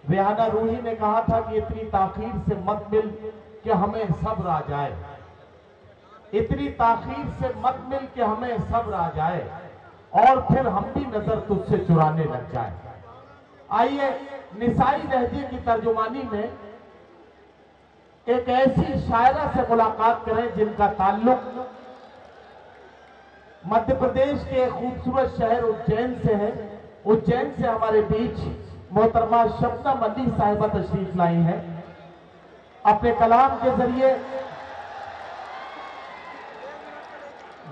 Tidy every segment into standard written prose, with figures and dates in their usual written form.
रेहाना रूही ने कहा था कि इतनी ताखीर से मत मिल कि हमें सब्र आ जाए, इतनी ताखीर से मत मिल कि हमें सब्र आ जाए और फिर हम भी नजर तुझसे चुराने लग जाए। आइए निसाई लहजे की तर्जुमानी में एक ऐसी शायरा से मुलाकात करें जिनका ताल्लुक मध्य प्रदेश के खूबसूरत शहर उज्जैन से है। उज्जैन से हमारे बीच मोहतरमा शबनम अली साहिबा तशरीफ लाई हैं। अपने कलाम के जरिए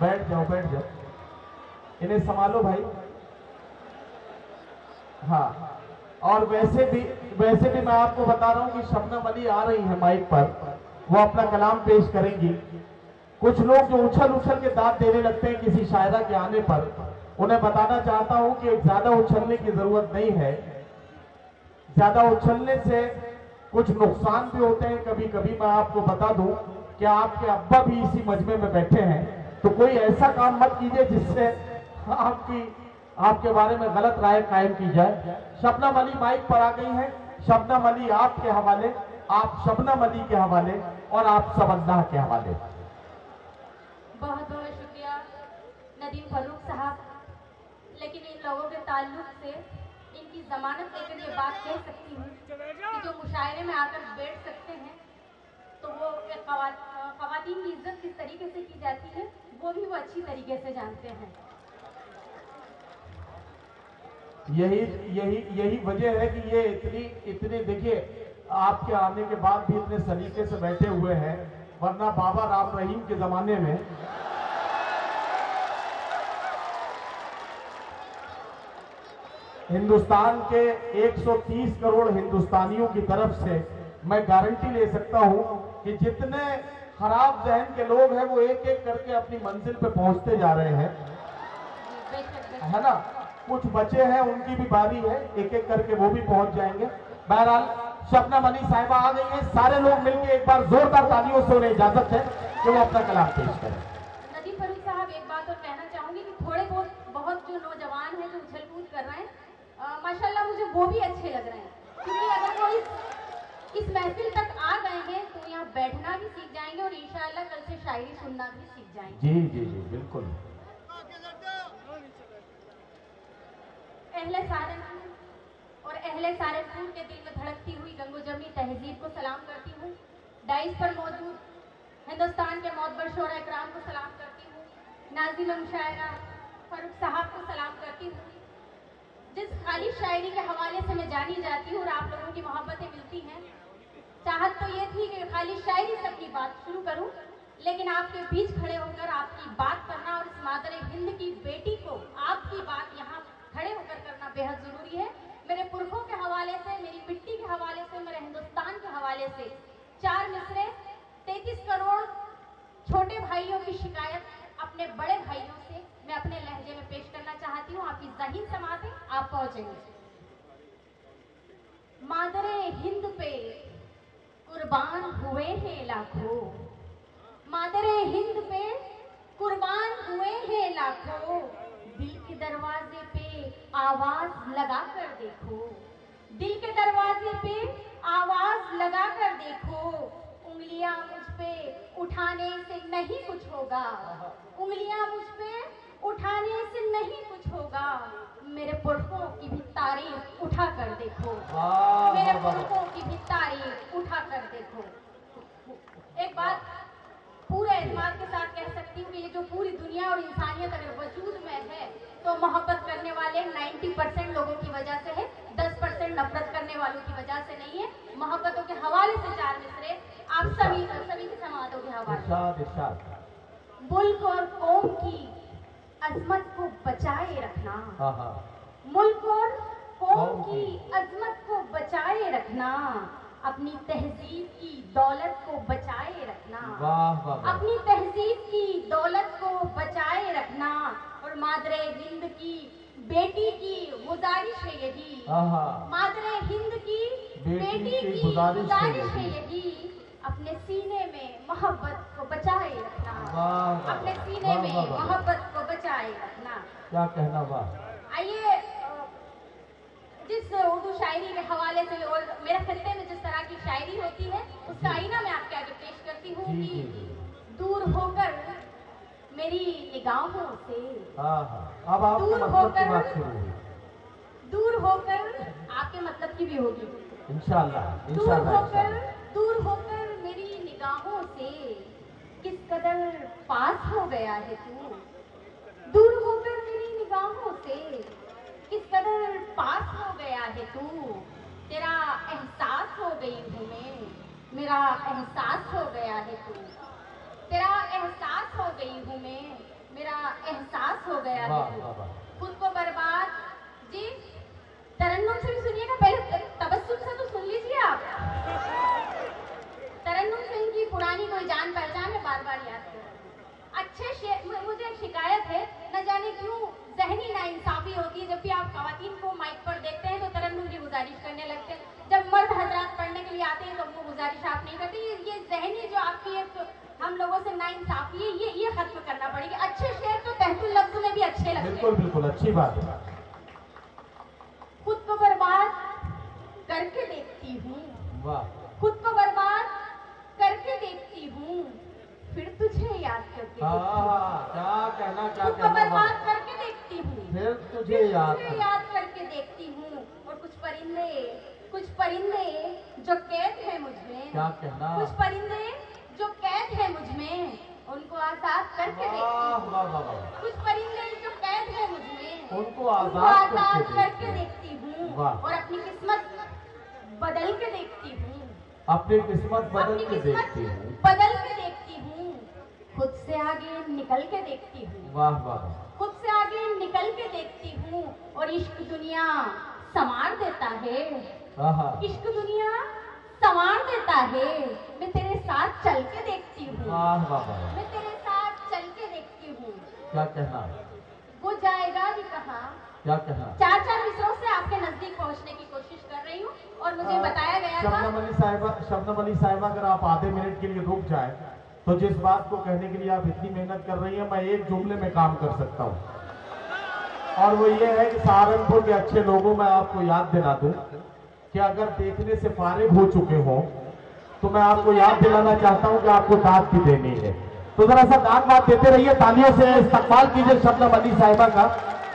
बैठ जाओ, इन्हें संभालो भाई। हाँ, और वैसे भी मैं आपको बता रहा हूं कि शबनम अली आ रही है माइक पर, वो अपना कलाम पेश करेंगी। कुछ लोग जो उछल के दांत देने लगते हैं किसी शायरा के आने पर, उन्हें बताना चाहता हूं कि ज्यादा उछलने की जरूरत नहीं है। ज्यादा उछलने से कुछ नुकसान भी होते हैं। कभी कभी मैं आपको बता दूं कि आपके अब्बा भी इसी मजमे में बैठे हैं, तो कोई ऐसा काम मत कीजिए जिससे आपके बारे में गलत राय कायम की जाए। शबनम अली माइक पर आ गई हैं। शबनम अली आपके हवाले, आप शबनम अली के हवाले और आप सब अल्लाह के हवाले। बहुत बहुत शुक्रिया नदीम फारूक साहब। लेकिन इन लोगों के ताल्लुक से इनकी जमानत लेकर ये बात कह सकती हूँ कि जो मुशायरे में आकर बैठ सकते हैं तो वो ख़वातीन की इज्जत किस तरीके से की जाती है वो भी वो अच्छी तरीके से जानते हैं। यही वजह है कि ये इतने देखिए आपके आने के बाद भी इतने सलीके से बैठे हुए हैं, वरना बाबा राम रहीम के जमाने में हिंदुस्तान के 130 करोड़ हिंदुस्तानियों की तरफ से मैं गारंटी ले सकता हूं कि जितने खराब जहन के लोग हैं वो एक एक करके अपनी मंजिल पे पहुंचते जा रहे हैं, है ना। कुछ बचे हैं, उनकी भी बारी है, एक एक करके वो भी पहुंच जाएंगे। बहरहाल शबनम अली साहिबा आ गई हैं। सारे लोग मिलकर एक बार जोरदार तालियों से उन्हें इजाजत है कि वो अपना कलाम पेश करें। नदीम फारूक साहब, एक बात और कहना चाहूंगी कि थोड़े बहुत जो नौजवान हैं जो उछल कूद कर रहे हैं, माशाल्लाह मुझे वो भी अच्छे लग रहे हैं, क्योंकि अगर वो इस महफिल तक आ गए हैं तो यहाँ बैठना भी सीख जाएंगे और इंशाअल्लाह कल से शायरी सुनना भी सीख जाएंगे। जी जी जी बिल्कुल। अहले सारनपुर और अहले सारनपुर के दिल में धड़कती हुई गंगोजमनी तहजीब को सलाम करती हूँ। डाइस पर मौजूद हिंदुस्तान के मोतबर शोरा इकराम को सलाम करती हूँ। नाज़िम मुशायरा फारूक साहब को सलाम करती हूँ। जिस खाली शायरी के हवाले से मैं जानी जाती हूँ और आप लोगों की मोहब्बतें मिलती हैं, चाहत तो ये थी कि खाली शायरी से अपनी बात शुरू करूँ, लेकिन आपके बीच खड़े होकर आपकी बात करना और इस मादर हिंद की बेटी को आपकी बात यहाँ खड़े होकर करना बेहद ज़रूरी है। मेरे पुरखों के हवाले से, मेरी मिट्टी के हवाले से, मेरे हिंदुस्तान के हवाले से 4 मिसरे 33 करोड़ छोटे भाइयों की शिकायत अपने बड़े भाइयों से मैं अपने लहजे में पेश करना चाहती हूँ। आपकी ज़हीन समातें आप पहुँचेंगे। मादरे हिंद पे कुर्बान हुए हैं लाखों, मादरे हिंद पे कुर्बान हुए हैं लाखों, दिल के दरवाजे पे आवाज लगा कर देखो, दिल के दरवाजे पे आवाज लगा कर देखो, उंगलियां मुझ पे उठाने से नहीं कुछ होगा, उंगलियां मुझ पे उठाने से नहीं कुछ होगा, मेरे पुरखों की भी तारीफ उठा कर देखो, मेरे पुरखों की भी तारीफ उठा कर देखो। एक बात पूरे एतमाद के साथ कह सकती हूँ कि ये जो पूरी दुनिया और इंसानियत अगर वजूद में है तो मोहब्बत करने वाले 90% लोगों की वजह से है, 10% नफरत करने वालों की वजह से नहीं है। मोहब्बतों के हवाले से 4 मिसरे आप सभी की समातों के हवाले। मुल्क और कौम की अजमत को बचाए रखना, मुल्क और कौम की अजमत को बचाए रखना, अपनी तहजीब की दौलत को बचाए रखना, अपनी तहजीब की दौलत को बचाए रखना, और मादरे हिंद की बेटी की गुजारिश है यही, मादरे हिंद की बेटी की गुजारिश है यही, अपने सीने में मोहब्बत को बचाए रखना, अपने सीने में मोहब्बत को बचाए रखना। क्या कहना। वाह। आइए, जिस उर्दू शायरी के हवाले से और मेरे खत्ते में जिस तरह की शायरी होती है उसका आईना मैं आपके आगे पेश करती हूँ कि दूर होकर मेरी निगाहों से, अब आपके दूर मतलब की होकर, बात शुरू हुई। दूर होकर आपके मतलब की भी होगी। इंशाल्लाह दूर होकर मेरी निगाहों से किस कदर पास हो गया है तू, दूर होकर मेरी निगाहों से किस कदर पास हो गया है तू, तेरा एहसास हो गई हूँ मैं, मेरा एहसास हो गया है तू, तेरा एहसास हो गई हूँ मैं, मेरा एहसास हो गया है तू। खुद को बर्बाद जी तरन्नुम से भी सुनिएगा, पहले तबस्सुम से तो सुन लीजिए आप। तरन्नुम से इनकी पुरानी कोई जान पहचान है, बार बार याद करें। अच्छे मुझे एक शिकायत है, न जाने क्यों ज़हनी नाइंसाफी होती है, जब भी आप खवातीन को माइक पर देखते हैं तो तरन्नुम की गुजारिश करने लगते हैं, जब मर्द हजरात पढ़ने के लिए आते हैं तो वो गुजारिश आप नहीं करते। ये ज़हनी जो आपकी एक हम लोगों से नाइंसाफी है, ये खत्म करना पड़ेगी। अच्छे शेर तो तहतुल लफ्ज़ में भी अच्छे लगते हैं। बिल्कुल बिल्कुल अच्छी बात है। खुद को बर्बाद करके देखती हूँ, खुद को बर्बाद करके देखती हूँ, फिर तुझे याद करके क्या कहना, खुद को बर्बाद करके देखती हूँ, फिर तुझे याद करके देखती हूँ। और कुछ परिंदे जो कैद है मुझमें, क्या कहना, कुछ परिंदे जो कैद है मुझमें, उनको आजाद करके देखती हूँ। कुछ परिंदे जो कैद है मुझमें, उनको आजाद करके देखती हूँ। और अपनी किस्मत बदल के देखती हूँ, अपनी किस्मत बदल के देखती हूँ, खुद से आगे निकल के देखती हूँ, वाह वाह, खुद से आगे निकल के देखती हूँ। और इश्क दुनिया संवार देता है, इश्क दुनिया संवार देता है। मैं तेरे साथ चल के देखती हूँ, मैं तेरे साथ चल के देखती हूँ। क्या कहना, वो जाएगा भी कहाँ, क्या कहना। 4 मिसरों से आपके नजदीक पहुँचने की कोशिश कर रही हूँ और मुझे बताया गया था। शबनम अली साहिबा, अगर आप आधे मिनट के लिए रुक जाए तो जिस बात को कहने के लिए आप इतनी मेहनत कर रही हैं, मैं एक जुमले में काम कर सकता हूँ, और वो ये है कि सहारनपुर के अच्छे लोगों में आपको याद दिला दूं कि अगर देखने से फारिग हो चुके हो तो मैं आपको याद दिलाना चाहता हूं कि आपको दाद भी देनी है। तो जरा सा दाद बात देते रहिए, तालियों से इस्तकबाल कीजिए शबनम अली साहिबा का।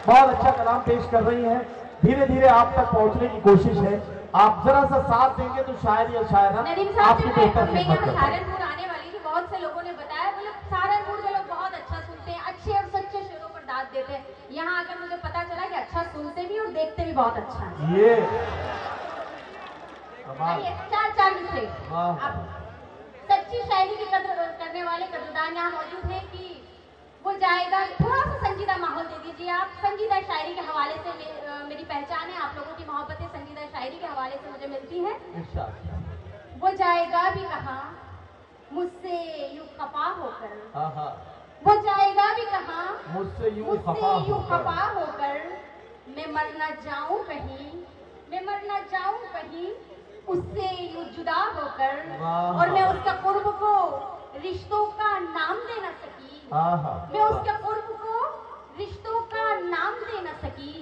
बहुत अच्छा कलाम पेश कर रही हैं, धीरे धीरे आप तक पहुंचने की कोशिश है। आप जरा सा साथ देंगे तो शायर या शायरा आपकी बेहतर खिदमत करेंगे। सहारनपुर आने वाली थी, बहुत से लोगों ने बताया, बोले सहारनपुर के लोग बहुत अच्छा सुनते हैं, अच्छे और सच्चे शेरों पर दाद देते हैं। यहाँ आकर मुझे पता चला कि अच्छा सुनते भी और देखते भी बहुत अच्छा है। ये 4 मिसरे सच्ची शायरी की कदर करने वाले कदरदान यहाँ मौजूद हैं कि वो जाएगा। थोड़ा सा संजीदा माहौल दे दीजिए आप। संजीदा शायरी के हवाले से मेरी पहचान है, आप लोगों की मोहब्बतें संजीदा शायरी के हवाले से मुझे मिलती है। वो जाएगा भी कहाँ मुझसे यूं खफा होकर, वो जाएगा भी कहाँ मुझसे यूं खफा होकर, मैं मर न जाऊं कहीं, मैं मर न जाऊं कहीं उससे यूं जुदा होकर, और मैं उसका कुर्ब को रिश्तों का नाम दे न सकी, मैं उसके कुर्ब को रिश्तों का नाम दे न सकी।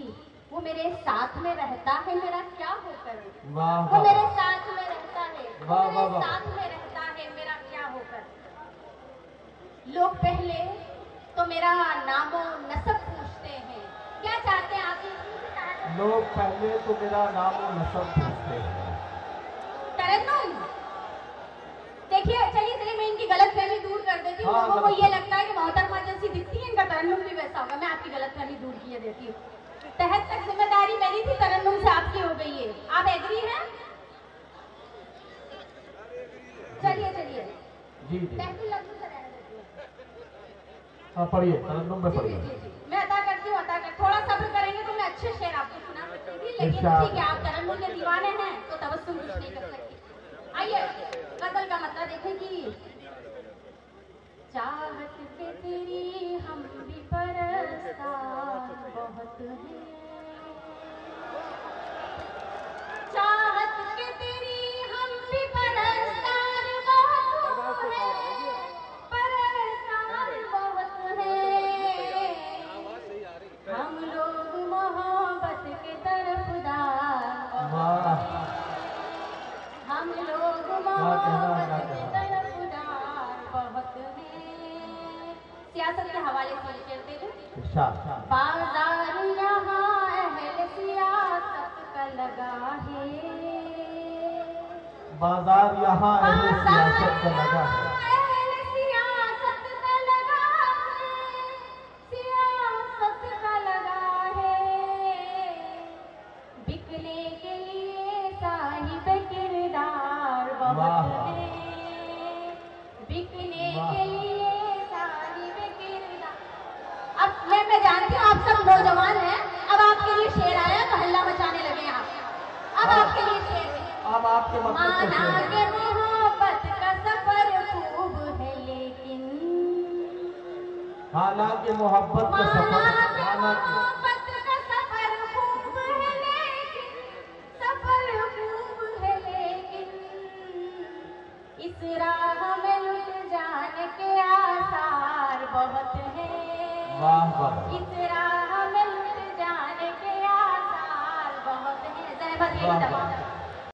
वो मेरे साथ में रहता है मेरा क्या होकर, वो मेरे साथ में रहता है, वो मेरे साथ में रहता है मेरा क्या होकर। लोग पहले तो मेरा नामो नसब पूछते हैं, क्या चाहते हैं आप? लोग पहले तो मेरा नामो नसब पूछते हैं। तरन्नुम देखिए, चलिए मैं इनकी गलतफहमी दूर कर देती हूँ। लोगों को ये लगता है कि मोहतरमा जैसी दिखती है, इनका तरन्नुम भी वैसा होगा। मैं आपकी गलतफहमी दूर किए देती हूँ। तहत तक जिम्मेदारी मेरी थी, तरन्नुम से आपकी हो गई है। आप एग्री हैं? चलिए जी तहसील लफ्ज़ से रहने देती हूँ। हाँ पढ़िए, तरन्नुम में पढ़िए। मैं अदा करती हूँ, थोड़ा सब्र करेंगे तो मैं अच्छे शेर आपको सुना सकती थी, लेकिन ठीक है, आप तरन्नुम के दीवाने हैं तो तबस्सुम कुछ नहीं कर सकती। आइए गजल का मतलब देखें कि चाहत के तेरी हम भी परस्तार बहुत हैं, चाहत के तेरी हम भी परस्तार बहुत हैं, परस्तार बहुत हैं। हम लोग मोहब्बत के तरफदार हम लोग मोहब्बत के तरफदार बहुत हैं। सियासत के हवाले से चलते हैं। बाजार यहाँ अहल सियासत का लगा है, बाजार यहाँ अहल सियासत का लगा है, सियासत का लगा है, सियासत का लगा है। बिकने के लिए साहिब किरदार बहुत है, बिकने के लिए साहिब किरदार। अब मैं जानती हूँ आप सब नौजवान हैं, अब आपके लिए शेर आया तो हल्ला मचाने लगे आप। अब आपके लिए शेर है। अब आपके माना के मोहब्बत का सफर खूब है लेकिन, हालांकि मोहब्बत का सफर, मोहब्बत का सफर खूब है लेकिन, सफर खूब है लेकिन, इस राह में लुट जाने के आसार बहुत हैं। वाह वाह। इस राह में लुट जाने के आसार बहुत हैं। ज़हमत यही दबा